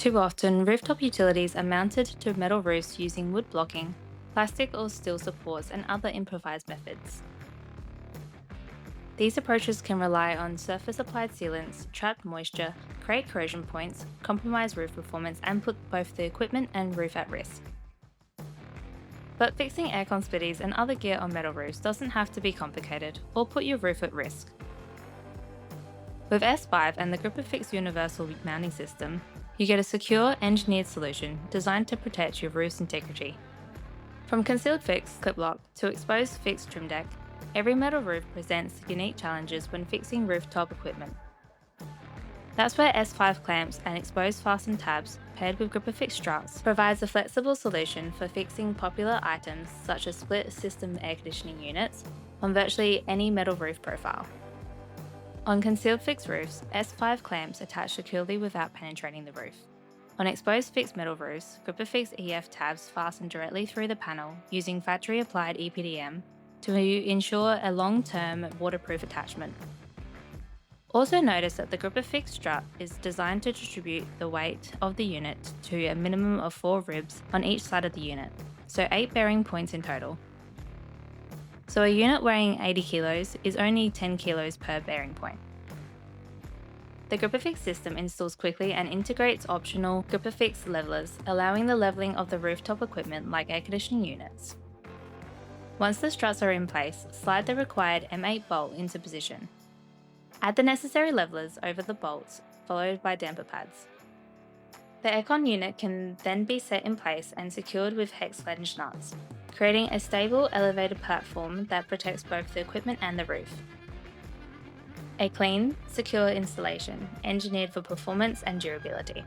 Too often, rooftop utilities are mounted to metal roofs using wood blocking, plastic or steel supports, and other improvised methods. These approaches can rely on surface applied sealants, trap moisture, create corrosion points, compromise roof performance, and put both the equipment and roof at risk. But fixing aircon splitties and other gear on metal roofs doesn't have to be complicated or put your roof at risk. With S5 and the GripperFix Universal Mounting System, you get a secure, engineered solution designed to protect your roof's integrity. From concealed fix Klip-Lok to exposed fix Trimdek, every metal roof presents unique challenges when fixing rooftop equipment. That's where S5 clamps and exposed fastened tabs, paired with GripperFix struts, provides a flexible solution for fixing popular items such as split system air conditioning units on virtually any metal roof profile. On concealed fixed roofs, S5 clamps attach securely without penetrating the roof. On exposed fixed metal roofs, GripperFix EF tabs fasten directly through the panel using factory-applied EPDM to ensure a long-term waterproof attachment. Also notice that the GripperFix strut is designed to distribute the weight of the unit to a minimum of 4 ribs on each side of the unit, so 8 bearing points in total. So a unit weighing 80 kilos is only 10 kilos per bearing point. The GripperFix system installs quickly and integrates optional GripperFix levelers, allowing the leveling of the rooftop equipment like air conditioning units. Once the struts are in place, slide the required M8 bolt into position. Add the necessary levelers over the bolts, followed by damper pads. The aircon unit can then be set in place and secured with hex flange nuts, creating a stable elevated platform that protects both the equipment and the roof. A clean, secure installation, engineered for performance and durability.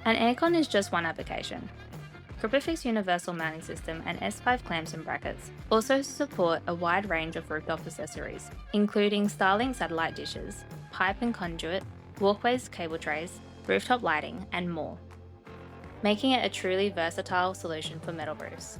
An aircon is just one application. GripperFix Universal Mounting System and S5 clamps and brackets also support a wide range of rooftop accessories, including Starlink satellite dishes, pipe and conduit, Walkways cable trays, rooftop lighting, and more, making it a truly versatile solution for metal roofs.